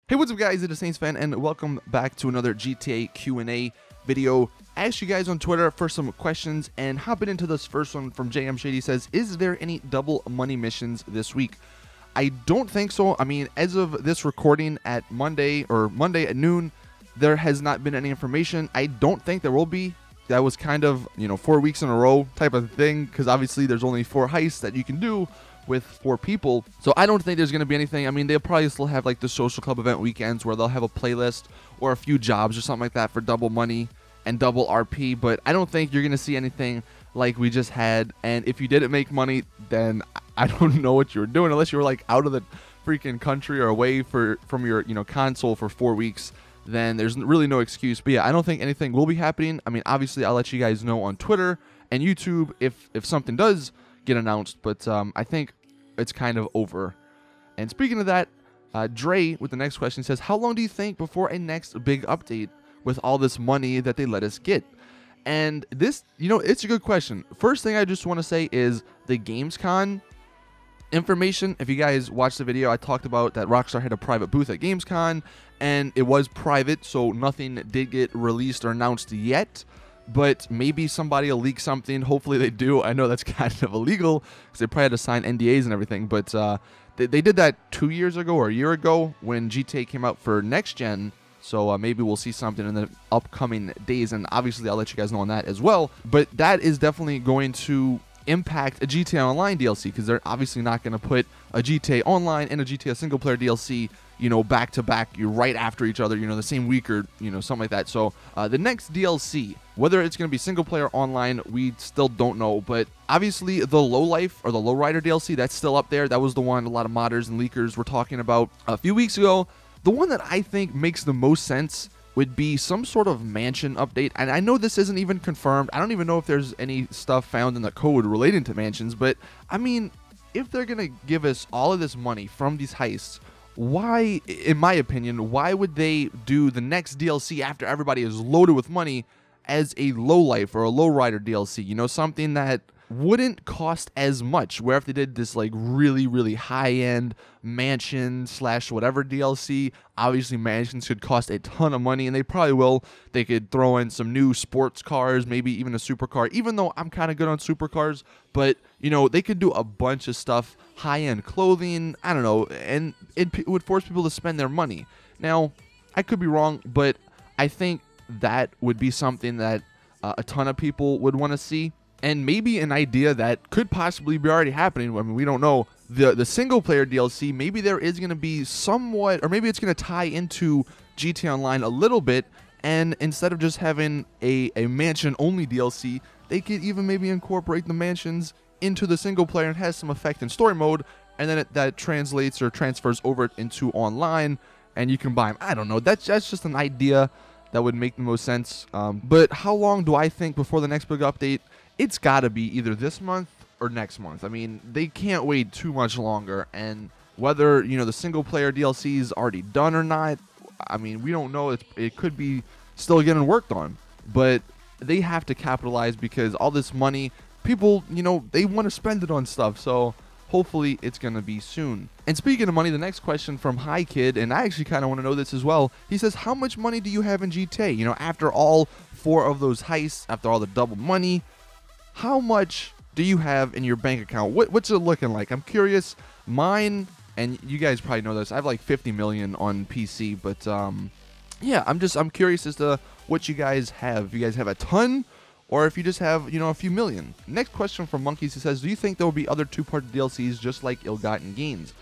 Hey, what's up guys, it is Saintsfan and welcome back to another GTA Q&A video. I asked you guys on Twitter for some questions and hopping into this first one from JM Shady says, is there any double money missions this week? I don't think so. I mean, as of this recording at Monday at noon, there has not been any information. I don't think there will be. That was kind of, 4 weeks in a row type of thing, because obviously there's only 4 heists that you can do with 4 people, so I don't think there's going to be anything. I mean, they'll probably still have like the social club event weekends where they'll have a playlist or a few jobs or something like that for double money and double RP, but I don't think you're going to see anything like we just had. And if you didn't make money, then I don't know what you were doing, unless you were like out of the freaking country or away from your console for 4 weeks. Then there's really no excuse. But yeah, I don't think anything will be happening. I mean, obviously I'll let you guys know on Twitter and YouTube if something does get announced, but I think it's kind of over. And speaking of that, Dre with the next question says, how long do you think before a next big update with all this money that they let us get? And this, it's a good question. First thing I just want to say is the Gamescom information. If you guys watched the video, I talked about that Rockstar had a private booth at Gamescom, and it was private, so nothing did get released or announced yet. But maybe somebody will leak something. Hopefully they do. I know that's kind of illegal because they probably had to sign NDAs and everything. But they did that 2 years ago or a year ago when GTA came out for next gen. So maybe we'll see something in the upcoming days. And obviously I'll let you guys know on that as well. But that is definitely going to impact a GTA Online DLC, because they're obviously not going to put a GTA Online and a GTA single player DLC back to back, right after each other, the same week or, something like that. So the next DLC, whether it's going to be single player online, we still don't know. But obviously the Lowlife or the Lowrider DLC, that's still up there. That was the one a lot of modders and leakers were talking about a few weeks ago. The one that I think makes the most sense would be some sort of mansion update. And I know this isn't even confirmed. I don't even know if there's any stuff found in the code relating to mansions. But I mean, if they're going to give us all of this money from these heists, why, in my opinion, why would they do the next DLC after everybody is loaded with money as a Lowlife or a Lowrider DLC? Something that wouldn't cost as much, where if they did this like really high-end mansion / whatever DLC, obviously mansions could cost a ton of money, and they probably will. They could throw in some new sports cars, maybe even a supercar, even though I'm kind of good on supercars. But they could do a bunch of stuff, high-end clothing, I don't know, and it would force people to spend their money. Now, I could be wrong, but I think that would be something that a ton of people would want to see. And maybe an idea that could possibly be already happening. I mean, we don't know. The single player DLC, maybe there is going to be somewhat, or maybe it's going to tie into GTA Online a little bit. And instead of just having a mansion only DLC, they could even maybe incorporate the mansions into the single player and has some effect in story mode. And then that translates or transfers over into online, and you can buy them. I don't know. That's just an idea that would make the most sense. But how long do I think before the next big update? It's got to be either this month or next month. I mean, they can't wait too much longer. And whether, the single player DLC is already done or not, I mean, we don't know. It could be still getting worked on. But they have to capitalize, because all this money, people, they want to spend it on stuff. So hopefully it's going to be soon. And speaking of money, the next question from Hi Kid, and I actually kind of want to know this as well. He says, how much money do you have in GTA? After all 4 of those heists, after all the double money, how much do you have in your bank account? What's it looking like? I'm curious. Mine, and you guys probably know this, I have like 50 million on PC, but yeah, I'm curious as to what you guys have. If you guys have a ton, or if you just have, a few million. Next question from Monkeys, who says, do you think there will be other 2-part DLCs just like Ill-Gotten Gains?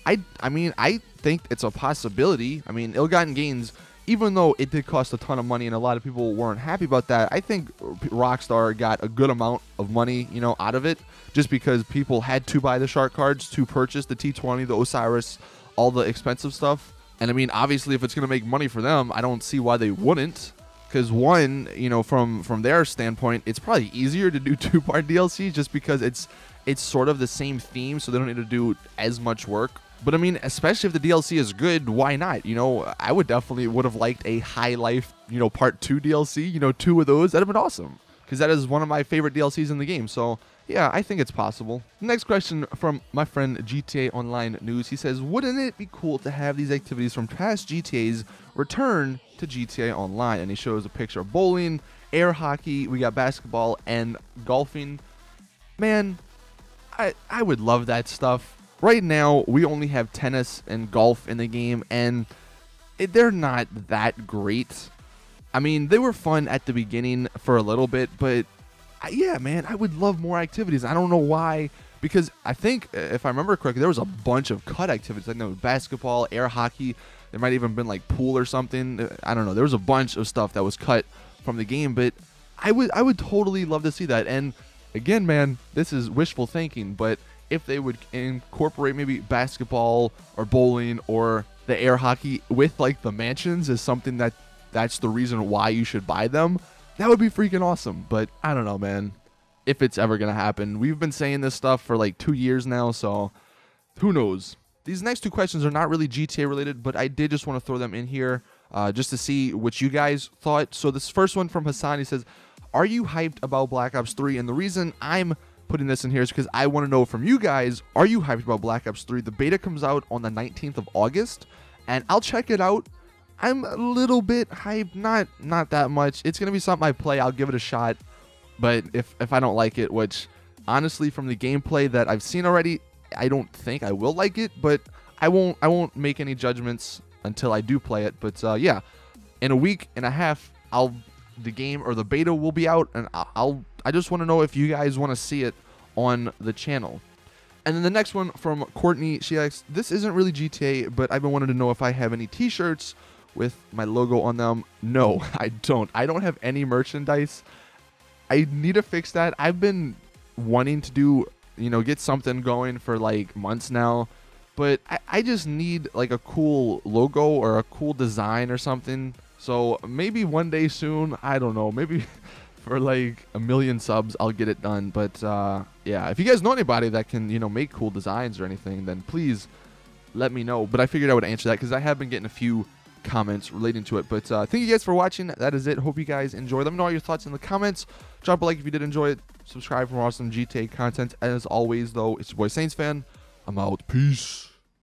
I mean, I think it's a possibility. I mean, Ill-Gotten Gains, even though it did cost a ton of money and a lot of people weren't happy about that, I think Rockstar got a good amount of money, out of it, just because people had to buy the shark cards to purchase the T20, the Osiris, all the expensive stuff. And I mean, obviously, if it's going to make money for them, I don't see why they wouldn't. Because one, from their standpoint, it's probably easier to do 2-part DLC just because it's sort of the same theme, so they don't need to do as much work. But I mean, especially if the DLC is good, why not? I would have liked a High Life, part 2 DLC, 2 of those. That'd have been awesome. because that is one of my favorite DLCs in the game. So yeah, I think it's possible. Next question from my friend GTA Online News. He says, wouldn't it be cool to have these activities from past GTAs return to GTA Online? And he shows a picture of bowling, air hockey, we got basketball, and golfing. Man, I would love that stuff. Right now, we only have tennis and golf in the game, and they're not that great. I mean, they were fun at the beginning for a little bit, but yeah, man, I would love more activities. I don't know why, because I think, if I remember correctly, there was a bunch of cut activities. I know basketball, air hockey, there might even been like pool or something. I don't know. There was a bunch of stuff that was cut from the game, but I would totally love to see that. And again, man, this is wishful thinking, but if they would incorporate maybe basketball or bowling or the air hockey with like the mansions as something that's the reason why you should buy them, that would be freaking awesome. But I don't know, man, if it's ever going to happen. We've been saying this stuff for like 2 years now, so who knows? These next two questions are not really GTA related, but I did just want to throw them in here just to see what you guys thought. So this first one from Hassan, he says, are you hyped about Black Ops 3? And the reason I'm putting this in here is because I want to know from you guys, are you hyped about Black Ops 3? The beta comes out on the 19th of August, and I'll check it out. I'm a little bit hyped, not that much. It's going to be something I play. I'll give it a shot. But if I don't like it, which honestly from the gameplay that I've seen already, I don't think I will like it, but I won't make any judgments until I do play it. But yeah, in a week and a half, the game or the beta will be out, and I just want to know if you guys want to see it on the channel. And then the next one from Courtney, she asks, this isn't really GTA, but I've been wanting to know if I have any t-shirts with my logo on them. No, I don't. I don't have any merchandise. I need to fix that. I've been wanting to do, get something going for like months now, but I just need like a cool logo or a cool design or something. So maybe one day soon, I don't know, maybe for like 1 million subs, I'll get it done. But yeah, if you guys know anybody that can, make cool designs or anything, then please let me know. But I figured I would answer that because I have been getting a few comments relating to it. But thank you guys for watching. That is it. Hope you guys enjoy. Let me know all your thoughts in the comments. Drop a like if you did enjoy it. Subscribe for more awesome GTA content. As always, though, it's your boy Saintsfan. I'm out. Peace.